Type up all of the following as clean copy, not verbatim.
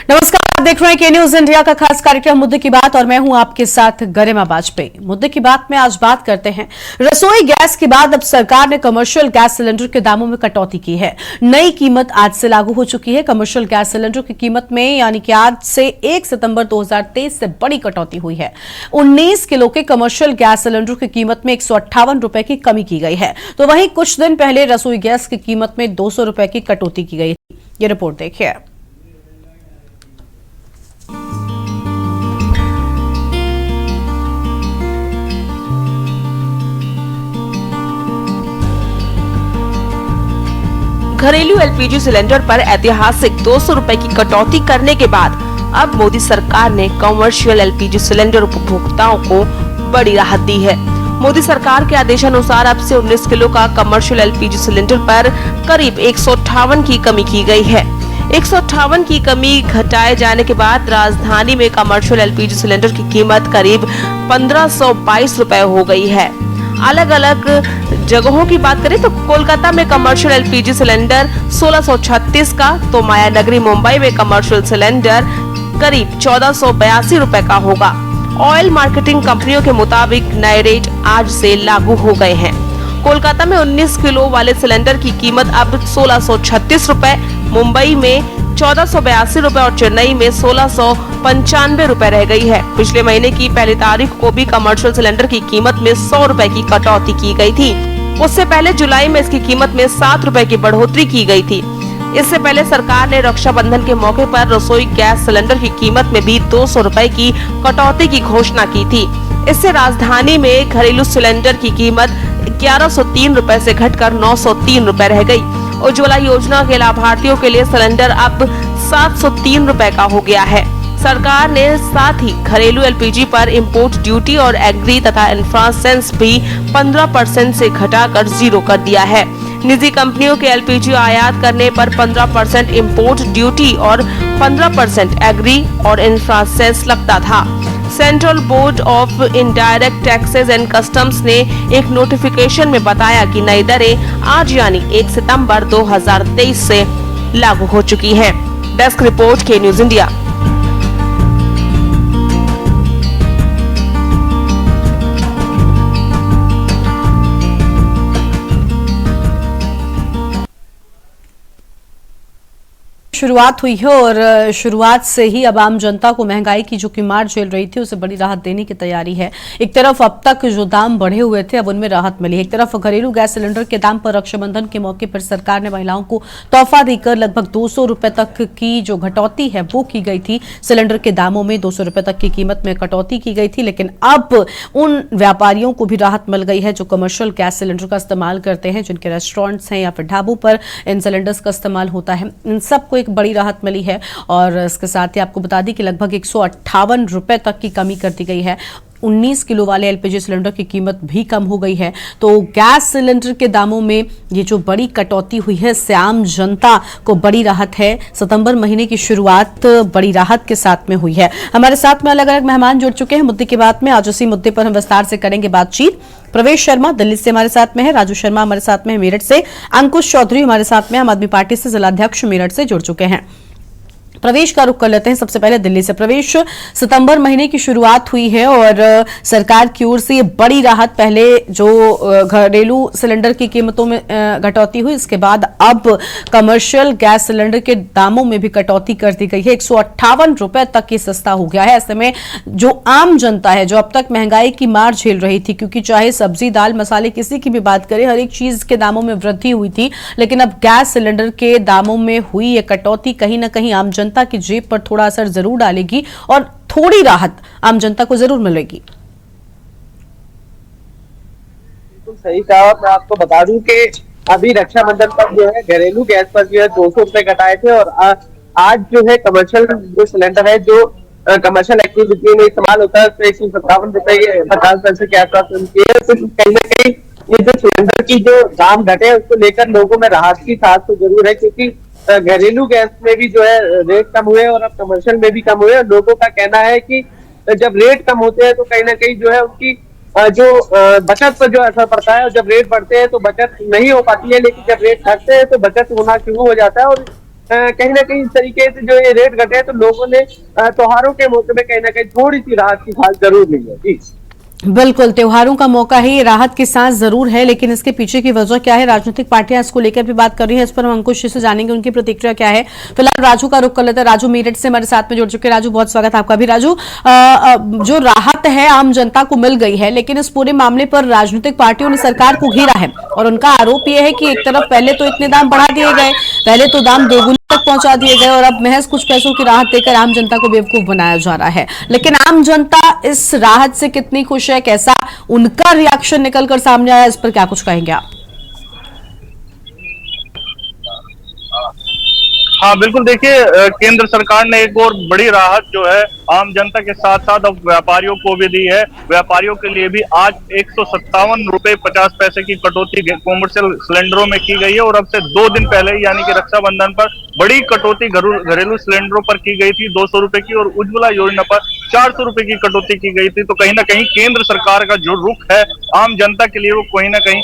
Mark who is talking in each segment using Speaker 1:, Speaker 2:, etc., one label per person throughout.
Speaker 1: नमस्कार, आप देख रहे हैं के न्यूज इंडिया का खास कार्यक्रम मुद्दे की बात और मैं हूं आपके साथ गरिमा वाजपेयी। मुद्दे की बात में आज बात करते हैं रसोई गैस के बाद अब सरकार ने कमर्शियल गैस सिलेंडर के दामों में कटौती की है। नई कीमत आज से लागू हो चुकी है। कमर्शियल गैस सिलेंडर की कीमत में यानी कि आज से 1 सितंबर 2023 से बड़ी कटौती हुई है। 19 किलो के कमर्शियल गैस सिलेंडर की कीमत में 158 रुपए की कमी की गई है, तो वहीं कुछ दिन पहले रसोई गैस की कीमत में 200 रुपए की कटौती की गई थी। ये रिपोर्ट देखिए।
Speaker 2: घरेलू एलपीजी सिलेंडर पर ऐतिहासिक 200 रुपए की कटौती करने के बाद अब मोदी सरकार ने कमर्शियल एलपीजी सिलेंडर उपभोक्ताओं को बड़ी राहत दी है। मोदी सरकार के आदेशानुसार अब से 19 किलो का कमर्शियल एलपीजी सिलेंडर पर करीब 158 की कमी की गई है। 158 की कमी घटाए जाने के बाद राजधानी में कमर्शियल एलपीजी सिलेंडर की कीमत करीब 1522 रुपए हो गई है। अलग अलग जगहों की बात करें तो कोलकाता में कमर्शियल एलपीजी सिलेंडर 1636 का, तो माया नगरी मुंबई में कमर्शियल सिलेंडर करीब 1482 रुपए का होगा। ऑयल मार्केटिंग कंपनियों के मुताबिक नए रेट आज से लागू हो गए हैं। कोलकाता में 19 किलो वाले सिलेंडर की कीमत अब 1636 रुपए, मुंबई में 1482 रुपए और चेन्नई में 1695 रुपए रह गई है। पिछले महीने की पहली तारीख को भी कमर्शियल सिलेंडर की कीमत में 100 रुपए की कटौती की गई थी। उससे पहले जुलाई में इसकी कीमत में 7 रुपए की बढ़ोतरी की गई थी। इससे पहले सरकार ने रक्षाबंधन के मौके पर रसोई गैस सिलेंडर की कीमत में भी 200 रुपए की कटौती की घोषणा की थी। इससे राजधानी में घरेलू सिलेंडर की कीमत 1103 रुपए से घटकर 903 रुपए रह गई। उज्ज्वला योजना के लाभार्थियों के लिए सिलेंडर अब 703 रुपए का हो गया है। सरकार ने साथ ही घरेलू एलपीजी पर इंपोर्ट ड्यूटी और एग्री तथा इंफ्रासेंस भी 15% से घटाकर 0 कर दिया है। निजी कंपनियों के एलपीजी आयात करने पर 15% इंपोर्ट ड्यूटी और 15% एग्री और इंफ्रासेंस लगता था। Central board of indirect taxes and customs ने एक नोटिफिकेशन में बताया कि नई दरें आज यानी 1 सितंबर 2023 से लागू हो चुकी हैं। डेस्क रिपोर्ट के न्यूज इंडिया।
Speaker 1: शुरुआत हुई है और शुरुआत से ही अब आम जनता को महंगाई की जो की मार झेल रही थी उसे बड़ी राहत देने की तैयारी है। एक तरफ अब तक जो दाम बढ़े हुए थे अब उनमें राहत मिली। एक तरफ घरेलू गैस सिलेंडर के दाम पर रक्षाबंधन के मौके पर सरकार ने महिलाओं को तोहफा देकर लगभग 200 रुपए तक की जो कटौती है वो की गई थी। सिलेंडर के दामों में 200 रुपए तक की कीमत में कटौती की गई थी, लेकिन अब उन व्यापारियों को भी राहत मिल गई है जो कमर्शियल गैस सिलेंडर का इस्तेमाल करते हैं, जिनके रेस्टोरेंट्स हैं या फिर ढाबों पर इन सिलेंडर्स का इस्तेमाल होता है। इन सबको एक बड़ी राहत मिली है और इसके साथ ही आपको बता दी कि लगभग 158 रुपए तक की कमी कर दी गई है। 19 किलो वाले एलपीजी सिलेंडर की कीमत भी कम हो गई है। तो गैस सिलेंडर के दामों में ये जो बड़ी कटौती हुई है इससे आम जनता को बड़ी राहत है। सितंबर महीने की शुरुआत बड़ी राहत के साथ में हुई है। हमारे साथ में अलग अलग मेहमान जुड़ चुके हैं मुद्दे की बात में। आज उसी मुद्दे पर हम विस्तार से करेंगे बातचीत। प्रवेश शर्मा दिल्ली से हमारे साथ में है, राजू शर्मा हमारे साथ में है मेरठ से, अंकुश चौधरी हमारे साथ में आम आदमी पार्टी से जिलाध्यक्ष मेरठ से जुड़ चुके हैं। प्रवेश का रुख कर लेते हैं सबसे पहले दिल्ली से। प्रवेश, सितंबर महीने की शुरुआत हुई है और सरकार की ओर से ये बड़ी राहत, पहले जो घरेलू सिलेंडर की कीमतों में कटौती हुई, इसके बाद अब कमर्शियल गैस सिलेंडर के दामों में भी कटौती कर दी गई है। 158 रुपए तक ये सस्ता हो गया है। ऐसे में जो आम जनता है जो अब तक महंगाई की मार झेल रही थी, क्योंकि चाहे सब्जी दाल मसाले किसी की भी बात करें हर एक चीज के दामों में वृद्धि हुई थी, लेकिन अब गैस सिलेंडर के दामों में हुई ये कटौती कहीं ना कहीं आम जनता की जेब पर थोड़ा असर जरूर डालेगी और थोड़ी राहत आम जनता को जरूर मिलेगी।
Speaker 3: बिल्कुल सही कहा। मैं आपको बता दूं कि अभी रक्षाबंधन पर जो है घरेलू गैस पर जो है 200 रुपए घटाए थे और आज जो है कमर्शियल जो सिलेंडर है जो कमर्शियल एक्टिविटी में इस्तेमाल होता है उसमें 157 रुपए 50 पैसे के आसपास उनकी है। तो कहीं ना कहीं ये जो सिलेंडर की जो दाम घटे उसको लेकर लोगों में राहत की सांस तो जरूर है, क्योंकि घरेलू गैस में भी जो है रेट कम हुए और अब कमर्शियल में भी कम हुए। लोगों का कहना है कि जब रेट कम होते हैं तो कहीं ना कहीं जो है उनकी जो बचत पर जो असर पड़ता है, और जब रेट बढ़ते हैं तो बचत नहीं हो पाती है, लेकिन जब रेट घटते हैं तो बचत होना शुरू हो जाता है। और कहीं ना कहीं इस तरीके से जो ये रेट घटे हैं, तो लोगों ने त्योहारों के मौके में कहीं ना कहीं थोड़ी सी राहत की सांस जरूर ली है जी।
Speaker 1: बिल्कुल, त्योहारों का मौका है, ये राहत की सांस जरूर है, लेकिन इसके पीछे की वजह क्या है? राजनीतिक पार्टियां इसको लेकर भी बात कर रही हैं। इस पर हम अंकुश जी से जानेंगे उनकी प्रतिक्रिया क्या है। फिलहाल राजू का रुख कर लेते हैं। राजू मेरठ से हमारे साथ में जुड़ चुके हैं। राजू, बहुत स्वागत है आपका भी। राजू, जो राहत है आम जनता को मिल गई है, लेकिन इस पूरे मामले पर राजनीतिक पार्टियों ने सरकार को घेरा है और उनका आरोप यह है कि एक तरफ पहले तो इतने दाम बढ़ा दिए गए, पहले तो दाम दोगुने तक पहुंचा दिए गए और अब महज कुछ पैसों की राहत देकर आम जनता को बेवकूफ बनाया जा रहा है। लेकिन आम जनता इस राहत से कितनी खुश है, कैसा उनका रिएक्शन निकलकर सामने आया, इस पर क्या कुछ कहेंगे आप?
Speaker 4: हाँ बिल्कुल, देखिए केंद्र सरकार ने एक और बड़ी राहत जो है आम जनता के साथ साथ अब व्यापारियों को भी दी है। व्यापारियों के लिए भी आज 157 रुपए 50 पैसे की कटौती कॉमर्शियल सिलेंडरों में की गई है और अब से 2 दिन पहले यानी कि रक्षाबंधन पर बड़ी कटौती घरेलू सिलेंडरों पर की गई थी 200 रुपए की, और उज्ज्वला योजना पर 400 रुपए की कटौती की गई थी। तो कहीं ना कहीं केंद्र सरकार का जो रुख है आम जनता के लिए वो कहीं ना कहीं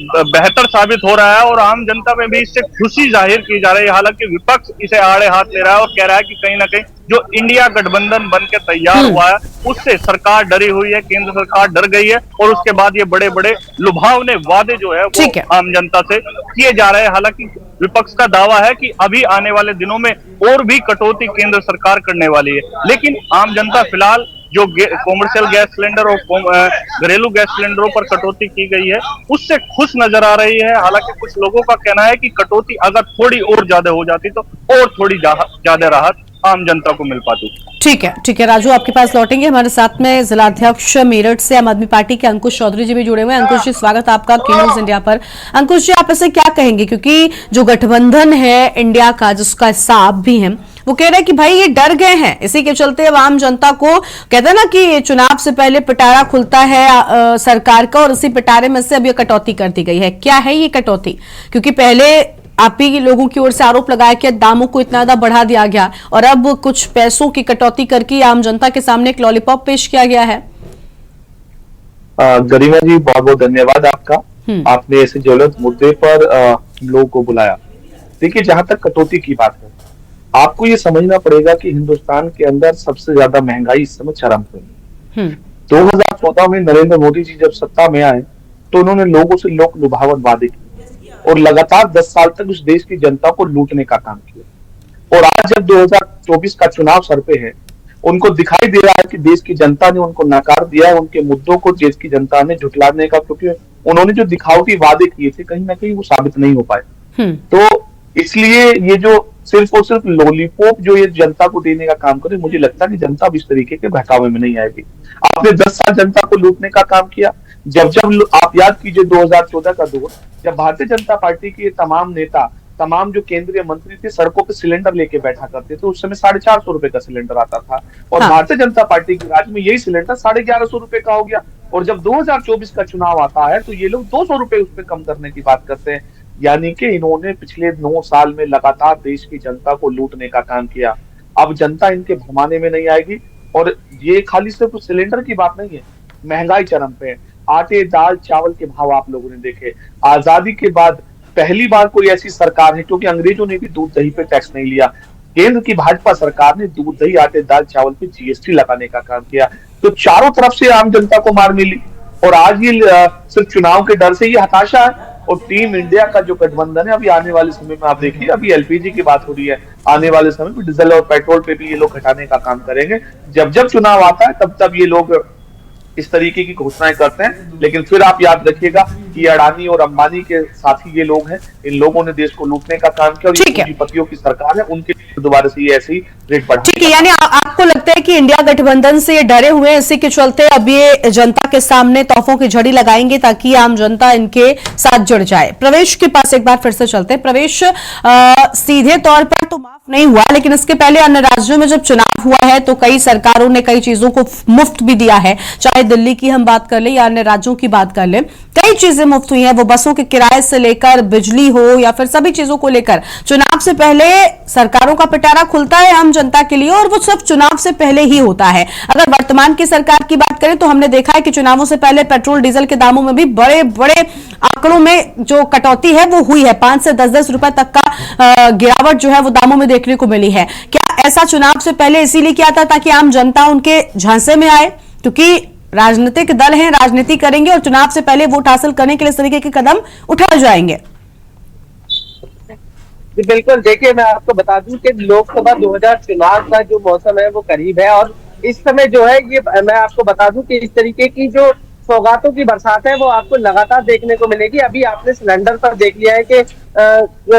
Speaker 4: बेहतर साबित हो रहा है और आम जनता में भी इससे खुशी जाहिर की जा रही है। हालांकि विपक्ष इसे आड़े हाथ ले रहा है और कह रहा है कि कहीं ना कहीं जो इंडिया गठबंधन बन के तैयार हुआ है उससे सरकार डरी हुई है, केंद्र सरकार डर गई है और उसके बाद ये बड़े बड़े लुभावने वादे जो है वो आम जनता से किए जा रहे हैं। हालांकि विपक्ष का दावा है कि अभी आने वाले दिनों में और भी कटौती केंद्र सरकार करने वाली है, लेकिन आम जनता फिलहाल जो कॉमर्शियल गैस सिलेंडर और घरेलू गैस सिलेंडरों पर कटौती की गई है उससे खुश नजर आ रही है। हालांकि कुछ लोगों का कहना है कि कटौती अगर थोड़ी और ज्यादा हो जाती तो और थोड़ी ज्यादा राहत आम जनता को मिल पाती।
Speaker 1: ठीक है राजू, आपके पास लौटेंगे। हमारे साथ में जिलाध्यक्ष मेरठ से आम आदमी पार्टी के अंकुश चौधरी जी भी जुड़े हुए हैं। अंकुश जी, स्वागत आपका क्यू न्यूज इंडिया पर। अंकुश जी, आप इसे क्या कहेंगे, क्योंकि जो गठबंधन है इंडिया का जिसका हिस्सा आप भी हैं, वो कह रहे हैं कि भाई ये डर गए हैं, इसी के चलते अब आम जनता को कहते हैं ना कि चुनाव से पहले पिटारा खुलता है सरकार का, और इसी पिटारे में से अब ये कटौती कर दी गई है। क्या है ये कटौती? क्योंकि पहले आप ही लोगों की ओर से आरोप लगाया कि दामों को इतना ज्यादा बढ़ा दिया गया और अब कुछ पैसों की कटौती करके आम जनता के सामने एक लॉलीपॉप पेश किया गया है।
Speaker 5: गरिमा जी, बहुत बहुत धन्यवाद आपका। आपने ऐसे ज्वलंत मुद्दे पर हम लोगों को बुलाया। देखिए, जहां तक कटौती की बात है, आपको ये समझना पड़ेगा कि हिंदुस्तान के अंदर सबसे ज्यादा महंगाई इस समय चरम पे है। 2014 में नरेंद्र मोदी जी जब सत्ता में आए तो उन्होंने लोगों से लोक लुभावन वादे किए और लगातार 10 साल तक उस देश की जनता को लूटने का काम किया। और आज जब 2024 का चुनाव सर पे है, उनको दिखाई दे रहा है कि देश की जनता ने उनको नकार दिया है, उनके मुद्दों को देश की जनता ने झुठलाने का, क्योंकि उन्होंने जो दिखावटी वादे किए थे कहीं ना कहीं वो साबित नहीं हो पाए। तो इसलिए ये जो सिर्फ और सिर्फ लॉलीपॉप जो ये जनता को देने का काम करे, मुझे लगता है कि जनता अब इस तरीके के बहकावे में नहीं आएगी। आपने 10 साल जनता को लूटने का काम किया। जब आप याद कीजिए 2014 का दौर, जब भारतीय जनता पार्टी के तमाम नेता, तमाम जो केंद्रीय मंत्री थे, सड़कों पे सिलेंडर लेके बैठा करते थे। उस समय 450 रुपए का सिलेंडर आता था और भारतीय जनता पार्टी के राज में यही सिलेंडर 1150 रुपए का हो गया। और जब 2024 का चुनाव आता है तो ये लोग 200 रुपए उस पर कम करने की बात करते हैं। यानी कि इन्होंने पिछले 9 साल में लगातार देश की जनता को लूटने का काम किया। अब जनता इनके भरमाने में नहीं आएगी। और ये खाली सिर्फ सिलेंडर की बात नहीं है, महंगाई चरम पे है। आटे, दाल, चावल के भाव आप लोगों ने देखे। आजादी के बाद पहली बार कोई ऐसी सरकार है, क्योंकि अंग्रेजों ने भी दूध दही पे टैक्स नहीं लिया, केंद्र की भाजपा सरकार ने दूध दही, आटे, दाल, चावल पे जीएसटी लगाने का काम किया। तो चारों तरफ से आम जनता को मार मिली और आज ये सिर्फ चुनाव के डर से ये हताशा है। और टीम इंडिया का जो गठबंधन है, अभी आने वाले समय में आप देखिए, अभी एलपीजी की बात हो रही है, आने वाले समय में डीजल और पेट्रोल पे भी ये लोग घटाने का काम करेंगे। जब जब चुनाव आता है तब तब ये लोग इस तरीके की घोषणाएं करते हैं। लेकिन फिर आप याद रखिएगा कि अडानी और अंबानी के साथी ये लोग हैं, इन लोगों ने देश को लूटने का काम किया और ये पूंजीपतियों की सरकार है, उनके दोबारा से ये ऐसी रेट बढ़ा।
Speaker 1: ठीक है, यानी आपको लगता है कि इंडिया गठबंधन से ये डरे हुए हैं, इसी के चलते अब ये जनता के सामने तोहफों की झड़ी लगाएंगे ताकि आम जनता इनके साथ जुड़ जाए। प्रवेश के पास एक बार फिर से चलते हैं। प्रवेश, सीधे तौर पर तो माफ नहीं हुआ, लेकिन इसके पहले अन्य राज्यों में जब चुनाव हुआ है तो कई सरकारों ने कई चीजों को मुफ्त भी दिया है, चाहे चाहे दिल्ली की हम बात कर लें या अन्य राज्यों की बात कर लें, कई चीजें मुफ्त हुई हैं। वो बसों के किराए से लेकर बिजली हो या फिर सभी चीजों को लेकर चुनाव से पहले सरकारों का पिटारा खुलता है आम जनता के लिए, और वो सिर्फ चुनाव से पहले ही होता है। अगर वर्तमान की सरकार की बात करें तो हमने देखा है कि चुनावों से पहले पेट्रोल डीजल के दामों में भी बड़े बड़े आंकड़ों में जो कटौती है वो हुई है। 5 से 10-10 रुपए तक का गिरावट जो है वो दामों में देखने को मिली है। क्या ऐसा चुनाव से पहले इसीलिए किया था ताकि आम जनता उनके झांसे में आए? क्योंकि राजनीतिक दल हैं, राजनीति करेंगे और चुनाव से पहले वोट हासिल करने के लिए इस तरीके के कदम उठाए जाएंगे।
Speaker 3: जी बिल्कुल, देखिए मैं आपको बता दूं कि लोकसभा 2000 चुनाव का जो मौसम है वो करीब है, और इस समय जो है ये मैं आपको बता दूं कि इस तरीके की जो सौगातों की बरसात है वो आपको लगातार देखने को मिलेगी। अभी आपने सिलेंडर पर देख लिया है कि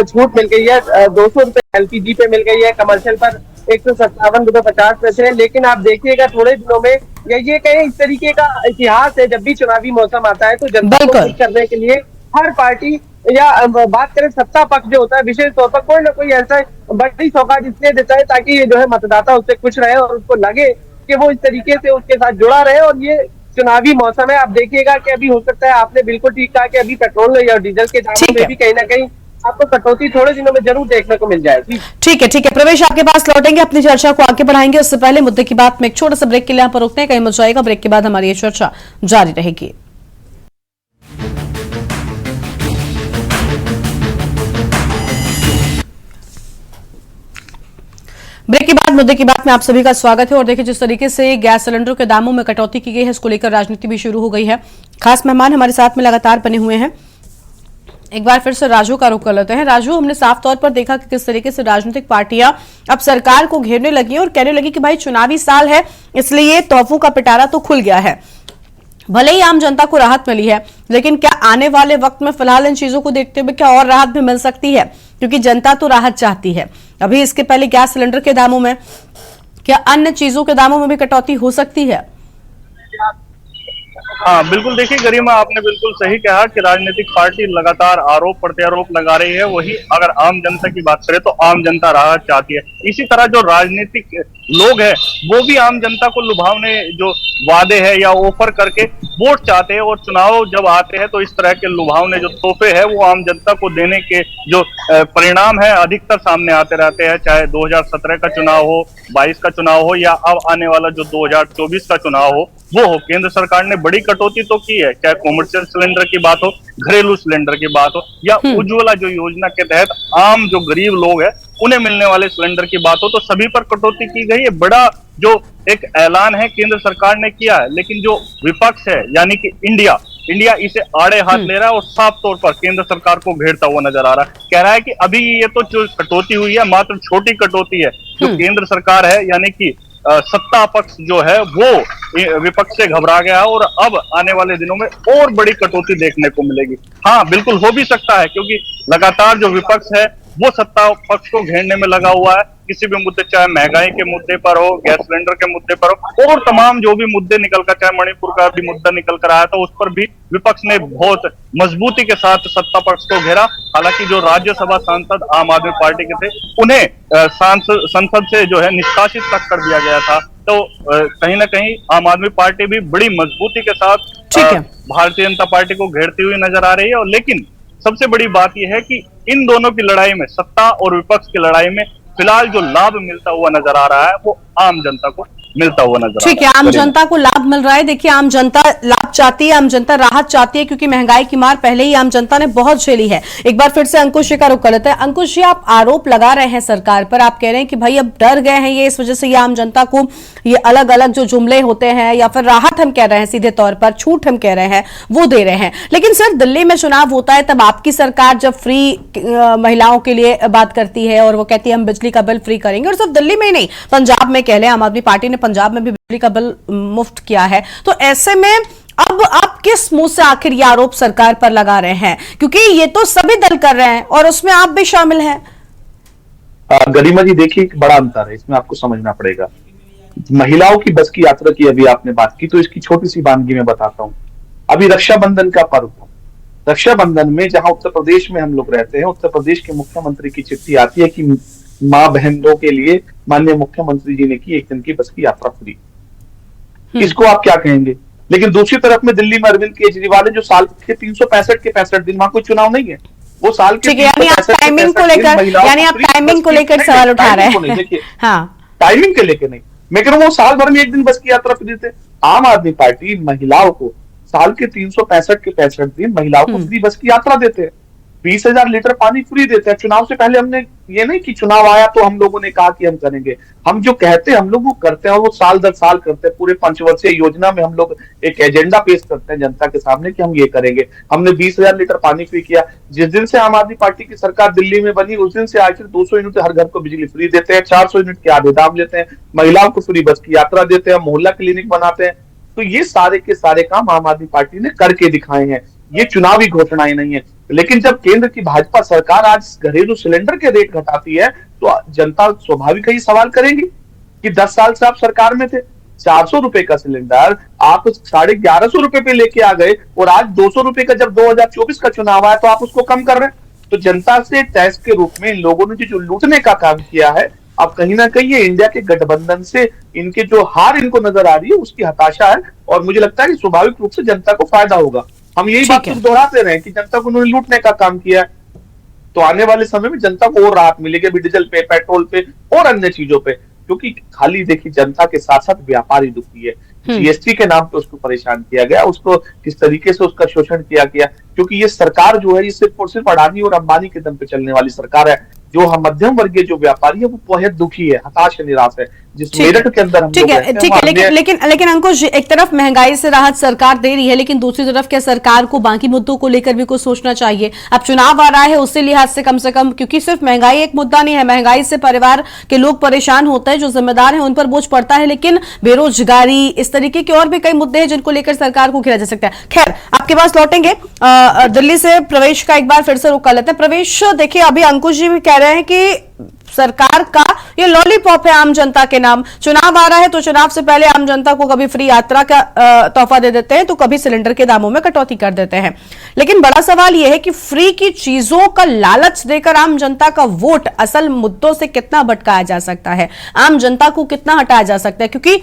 Speaker 3: छूट मिल गई है, 200 रुपए एलपीजी पे मिल गई है, कमर्शियल पर 157 रुपए 50 पैसे है। लेकिन आप देखिएगा थोड़े दिनों में ये कहीं इस तरीके का इतिहास है, जब भी चुनावी मौसम आता है तो जनता को खुश करने के लिए हर पार्टी या बात करें सत्ता पक्ष जो होता है विशेष तौर पर कोई ना कोई ऐसा बड़ी सौगात इसलिए देता है ताकि ये जो है मतदाता उससे खुश रहे और उसको लगे कि वो इस तरीके से उसके साथ जुड़ा रहे। और ये चुनावी मौसम है, आप देखिएगा कि अभी हो सकता है, आपने बिल्कुल ठीक कहा कि अभी पेट्रोल या डीजल के दामों में भी कहीं ना कहीं आपको कटौती थोड़े दिनों में जरूर देखने को मिल जाएगी।
Speaker 1: ठीक है प्रवेश, आपके पास लौटेंगे, अपनी चर्चा को आगे बढ़ाएंगे। उससे पहले मुद्दे की बात में एक छोटा सा ब्रेक के लिए यहाँ पर रुकते हैं, कहीं मत जाएगा। ब्रेक के बाद हमारी ये चर्चा जारी रहेगी। ब्रेक के बाद मुद्दे की बात में आप सभी का स्वागत है। और देखिए, जिस तरीके से गैस सिलेंडर के दामों में कटौती की गई है, इसको लेकर राजनीति भी शुरू हो गई है। खास मेहमान हमारे साथ में लगातार बने हुए हैं। एक बार फिर से राजू का रुख कर लेते हैं। राजू, हमने साफ तौर पर देखा कि किस तरीके से राजनीतिक पार्टियां अब सरकार को घेरने लगी और कहने लगी कि भाई चुनावी साल है, इसलिए तोहफों का पिटारा तो खुल गया है। भले ही आम जनता को राहत मिली है, लेकिन क्या आने वाले वक्त में फिलहाल इन चीजों को देखते हुए क्या और राहत भी मिल सकती है? क्योंकि जनता तो राहत चाहती है। अभी इसके पहले गैस सिलेंडर के दामों में, क्या अन्य चीजों के दामों में भी कटौती हो सकती है?
Speaker 4: हाँ बिल्कुल, देखिए गरिमा, आपने बिल्कुल सही कहा कि राजनीतिक पार्टी लगातार आरोप प्रत्यारोप लगा रही है। वही अगर आम जनता की बात करें तो आम जनता राहत चाहती है। इसी तरह जो राजनीतिक लोग हैं वो भी आम जनता को लुभावने जो वादे है या ऑफर करके वोट चाहते हैं, और चुनाव जब आते हैं तो इस तरह के लुभावने जो तोहफे है वो आम जनता को देने के जो परिणाम है अधिकतर सामने आते रहते हैं। चाहे 2017 का चुनाव हो, 22 का चुनाव हो या अब आने वाला जो 2024 का चुनाव हो वो हो। केंद्र सरकार ने बड़ी कटौती तो की है, चाहे कॉमर्शियल सिलेंडर की बात हो, घरेलू सिलेंडर की बात हो, या उज्ज्वला जो योजना के तहत आम जो गरीब लोग हैं उन्हें मिलने वाले सिलेंडर की बात हो, तो सभी पर कटौती की गई है। बड़ा जो एक ऐलान है केंद्र सरकार ने किया है, लेकिन जो विपक्ष है यानी कि इंडिया इसे आड़े हाथ ले रहा है और साफ तौर पर केंद्र सरकार को घेरता हुआ नजर आ रहा है। कह रहा है कि अभी ये तो जो कटौती हुई है मात्र छोटी कटौती है। जो केंद्र सरकार है यानी कि सत्ता पक्ष जो है वो विपक्ष से घबरा गया है और अब आने वाले दिनों में और बड़ी कटौती देखने को मिलेगी। हाँ बिल्कुल हो भी सकता है, क्योंकि लगातार जो विपक्ष है वो सत्ता पक्ष को घेरने में लगा हुआ है। किसी भी मुद्दे, चाहे महंगाई के मुद्दे पर हो, गैस सिलेंडर के मुद्दे पर हो, और तमाम जो भी मुद्दे निकल कर, चाहे मणिपुर का भी मुद्दा निकल कर आया तो उस पर भी विपक्ष ने बहुत मजबूती के साथ सत्ता पक्ष को घेरा। हालांकि जो राज्यसभा सांसद आम आदमी पार्टी के थे उन्हें संसद से जो है निष्कासित तक कर दिया गया था। तो कहीं ना कहीं आम आदमी पार्टी भी बड़ी मजबूती के साथ भारतीय जनता पार्टी को घेरती हुई नजर आ रही है। और लेकिन सबसे बड़ी बात यह है कि इन दोनों की लड़ाई में, सत्ता और विपक्ष की लड़ाई में फिलहाल जो लाभ मिलता हुआ नजर आ रहा है वो आम जनता को मिलता हुआ नजर आ रहा है।
Speaker 1: ठीक है, आम जनता को लाभ मिल रहा है। देखिए, आम जनता लाभ चाहती है, आम जनता राहत चाहती है, क्योंकि महंगाई की मार पहले ही आम जनता ने बहुत झेली है। एक बार फिर से अंकुश जी का रुख कर लेते हैं। अंकुश जी, आप आरोप लगा रहे हैं सरकार पर, आप कह रहे हैं कि भाई अब डर गए हैं ये, इस वजह से ये आम जनता को ये अलग अलग जो जुमले होते हैं या फिर राहत हम कह रहे हैं, सीधे तौर पर छूट हम कह रहे हैं, वो दे रहे हैं। लेकिन सर, दिल्ली में चुनाव होता है तब आपकी सरकार जब फ्री महिलाओं के लिए बात करती है और वो कहती है हम बिजली का बिल फ्री करेंगे, और सिर्फ दिल्ली में ही नहीं, पंजाब में कह लें, आम आदमी पार्टी ने पंजाब में भी बिजली का बिल मुफ्त किया है। तो ऐसे में अब आप किस मुंह से आखिर ये आरोप सरकार पर लगा रहे हैं? क्योंकि ये तो सभी दल कर रहे हैं और उसमें आप भी शामिल हैं।
Speaker 5: गरिमा जी, देखिए एक बड़ा अंतर है, इसमें आपको समझना पड़ेगा। महिलाओं की बस की यात्रा की अभी आपने बात की, तो इसकी छोटी सी वानगी मैं बताता हूँ। अभी रक्षाबंधन का पर्व था। रक्षाबंधन में जहां उत्तर प्रदेश में हम लोग रहते हैं, उत्तर प्रदेश के मुख्यमंत्री की चिट्ठी आती है कि माँ बहनों के लिए माननीय मुख्यमंत्री जी ने की एक दिन की बस की यात्रा फ्री। इसको आप क्या कहेंगे? लेकिन दूसरी तरफ में दिल्ली में अरविंद केजरीवाल है जो साल के 365 के 65 दिन, वहां कोई चुनाव नहीं है, वो साल के
Speaker 1: ठीक है। यानी आप टाइमिंग को लेकर, यानी आप टाइमिंग को लेकर सवाल उठा रहे हैं।
Speaker 5: देखिए
Speaker 1: हाँ,
Speaker 5: टाइमिंग के लेकर नहीं, मैं कह रहा हूं वो साल भर में एक दिन बस की यात्रा फ्री देते। आम आदमी पार्टी महिलाओं को साल के 365 के 65 दिन महिलाओं को फ्री बस की यात्रा देते हैं, 20,000 लीटर पानी फ्री देते हैं। चुनाव से पहले हमने ये नहीं कि चुनाव आया तो हम लोगों ने कहा कि हम करेंगे, हम जो कहते हैं हम लोग वो करते हैं, और वो साल दर साल करते हैं। पूरे 5 वर्षीय योजना में हम लोग एक एजेंडा पेश करते हैं जनता के सामने कि हम ये करेंगे। हमने 20,000 लीटर पानी फ्री किया। जिस दिन से आम आदमी पार्टी की सरकार दिल्ली में बनी उस दिन से आज 200 यूनिट हर घर को बिजली फ्री देते हैं, 400 यूनिट के आधे दाम लेते हैं, महिलाओं को फ्री बस की यात्रा देते हैं, मोहल्ला क्लिनिक बनाते हैं। तो ये सारे के सारे काम आम आदमी पार्टी ने करके दिखाए हैं, ये चुनावी घोषणाएं नहीं है। लेकिन जब केंद्र की भाजपा सरकार आज घरेलू सिलेंडर के रेट घटाती है तो जनता स्वाभाविक ही सवाल करेगी कि 10 साल से आप सरकार में थे, 400 रुपए का सिलेंडर आप 1150 रुपए पे लेके आ गए, और आज 200 रुपए का जब 2024 का चुनाव आया तो आप उसको कम कर रहे हैं। तो जनता से टैक्स के रूप में इन लोगों ने जो लूटने का काम किया है, अब कहीं ना कहीं ये इंडिया के गठबंधन से इनके जो हार इनको नजर आ रही है उसकी हताशा है, और मुझे लगता है कि स्वाभाविक रूप से जनता को फायदा होगा। हम यही बात दोहराते रहे कि जनता को उन्होंने लूटने का काम किया है, तो आने वाले समय में जनता को और राहत मिलेगी अभी डीजल पे, पेट्रोल पे और अन्य चीजों पे। क्योंकि खाली देखिए जनता के साथ साथ व्यापारी दुखी है, जीएसटी के नाम पे उसको परेशान किया गया, उसको किस तरीके से उसका शोषण किया गया। क्योंकि ये सरकार जो है ये सिर्फ और सिर्फ अडानी और अंबानी के दम पे चलने वाली सरकार है। जो हम मध्यम वर्गीय जो व्यापारी है वो बहुत दुखी है, हताश है, निराश है। जिस मेरठ के अंदर हम
Speaker 1: ठीक है, लेकिन अंकुश, एक तरफ महंगाई से राहत सरकार दे रही है, लेकिन दूसरी तरफ क्या सरकार को बाकी मुद्दों को लेकर भी कुछ सोचना चाहिए? अब चुनाव आ रहा है, उससे लिहाज से कम क्योंकि सिर्फ महंगाई एक मुद्दा नहीं है, महंगाई से परिवार के लोग परेशान होते हैं, जो जिम्मेदार है उन पर बोझ पड़ता है, लेकिन बेरोजगारी, इस तरीके के और भी कई मुद्दे हैं जिनको लेकर सरकार को घेरा जा सकता है। खैर, आपके पास लौटेंगे। दिल्ली से प्रवेश का एक बार फिर से रुक कर लेते हैं। प्रवेश, देखिए अभी अंकुश जी भी कह रहे हैं कि सरकार का ये लॉलीपॉप है आम जनता के नाम। चुनाव आ रहा है तो चुनाव से पहले आम जनता को कभी फ्री यात्रा का तोहफा दे देते हैं, तो कभी सिलेंडर के दामों में कटौती कर देते हैं। लेकिन बड़ा सवाल यह है कि फ्री की चीजों का लालच देकर आम जनता का वोट असल मुद्दों से कितना भटकाया जा सकता है, आम जनता को कितना हटाया जा सकता है? क्योंकि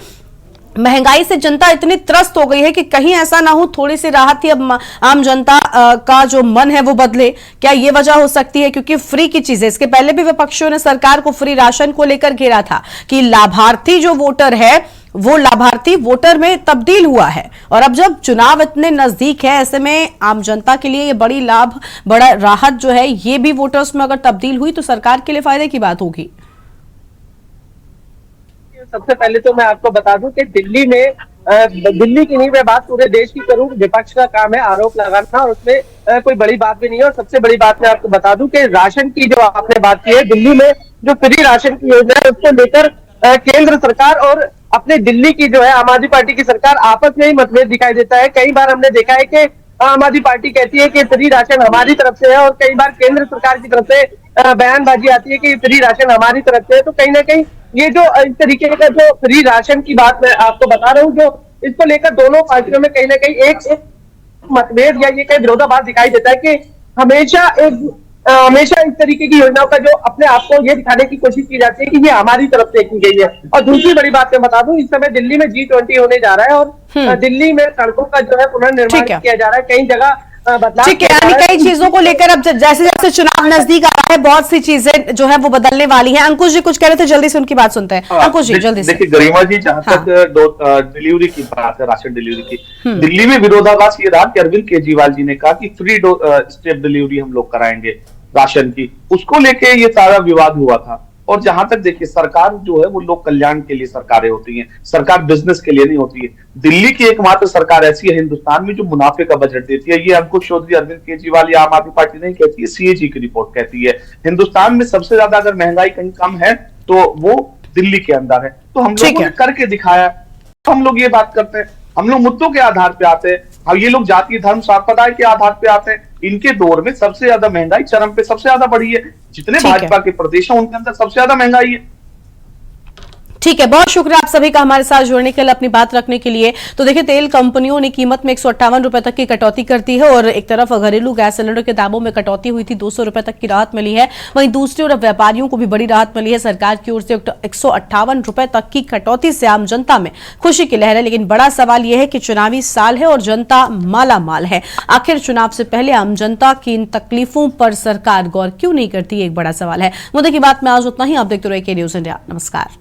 Speaker 1: महंगाई से जनता इतनी त्रस्त हो गई है कि कहीं ऐसा ना हो थोड़ी सी राहत ही अब आम जनता का जो मन है वो बदले। क्या ये वजह हो सकती है? क्योंकि फ्री की चीजें, इसके पहले भी विपक्षियों ने सरकार को फ्री राशन को लेकर घेरा था कि लाभार्थी जो वोटर है वो लाभार्थी वोटर में तब्दील हुआ है, और अब जब चुनाव इतने नजदीक है ऐसे में आम जनता के लिए ये बड़ी लाभ, बड़ा राहत जो है ये भी वोटर्स में अगर तब्दील हुई तो सरकार के लिए फायदे की बात होगी।
Speaker 3: सबसे पहले तो मैं आपको बता दूं कि दिल्ली की नहीं, मैं बात पूरे देश की करूं, विपक्ष का काम है आरोप लगाना, और उसमें कोई बड़ी बात भी नहीं है। और सबसे बड़ी बात मैं आपको बता दूं कि राशन की जो आपने बात की है, दिल्ली में जो फ्री राशन की योजना है उसको लेकर केंद्र सरकार और अपने दिल्ली की जो है आम आदमी पार्टी की सरकार आपस में ही मतभेद दिखाई देता है। कई बार हमने देखा है कि आम आदमी पार्टी कहती है कि फ्री राशन हमारी तरफ से है, और कई बार केंद्र सरकार की तरफ से बयानबाजी आती है कि फ्री राशन हमारी तरफ से है। तो कहीं ना कहीं ये जो इस तरीके का जो फ्री राशन की बात मैं आपको बता रहा हूँ, जो इसको लेकर दोनों पार्टियों में कहीं ना कहीं एक मतभेद या ये कहीं विरोधाभास दिखाई देता है कि हमेशा इस तरीके की योजनाओं का जो अपने आप को ये दिखाने की कोशिश की जाती है कि ये हमारी तरफ से की गई है। और दूसरी बड़ी बात मैं बता दूं, इस समय दिल्ली में G20 होने जा रहा है, और दिल्ली में सड़कों का जो है पुनर्निर्माण किया जा रहा है, कई जगह
Speaker 1: ठीक है। यानी कई चीजों को लेकर अब जैसे जैसे चुनाव नजदीक आ रहा है बहुत सी चीजें जो है वो बदलने वाली हैं। अंकुश जी कुछ कह रहे थे, जल्दी से उनकी बात सुनते हैं। अंकुश जी जल्दी से।
Speaker 5: देखिए गरिमा जी, जहां तक डिलीवरी की बात है, राशन डिलीवरी की, दिल्ली में विरोधाभास ये रहा कि अरविंद केजरीवाल जी ने कहा कि फ्री स्टेप डिलीवरी हम लोग कराएंगे राशन की, उसको लेके ये सारा विवाद हुआ था। और जहां तक देखिए सरकार जो है वो लोक कल्याण के लिए सरकारें होती हैं, सरकार बिजनेस के लिए नहीं होती है। दिल्ली की एकमात्र सरकार ऐसी है हिंदुस्तान में जो मुनाफे का बजट देती है। ये अंकुश चौधरी, अरविंद केजरीवाल या आम आदमी पार्टी नहीं कहती है, सीएजी की रिपोर्ट कहती है। हिंदुस्तान में सबसे ज्यादा अगर महंगाई कहीं कम है तो वो दिल्ली के अंदर है। तो हम लोगों ने करके दिखाया, तो हम लोग ये बात करते हैं, हम लोग मुद्दों के आधार पे आते हैं। अब ये लोग जाति धर्म सांप्रदाय के आधार पे आते हैं। इनके दौर में सबसे ज्यादा महंगाई चरम पे सबसे ज्यादा बढ़ी है, जितने भाजपा के प्रदेश हैं उनके अंदर सबसे ज्यादा महंगाई है।
Speaker 1: ठीक है, बहुत शुक्रिया आप सभी का हमारे साथ जुड़ने के लिए, अपनी बात रखने के लिए। तो देखिए, तेल कंपनियों ने कीमत में 158 रुपए तक की कटौती कर दी है और एक तरफ घरेलू गैस सिलेंडर के दामों में कटौती हुई थी, 200 रुपए तक की राहत मिली है। वहीं दूसरी ओर व्यापारियों को भी बड़ी राहत मिली है। सरकार की ओर से 158 रुपए तक की कटौती से आम जनता में खुशी की लहर है। लेकिन बड़ा सवाल यह है कि चुनावी साल है और जनता माला माल है। आखिर चुनाव से पहले आम जनता की इन तकलीफों पर सरकार गौर क्यों नहीं करती, एक बड़ा सवाल है। मुद्दे की बात में आज उतना ही। आप देखते रहिए के न्यूज़ इंडिया। नमस्कार।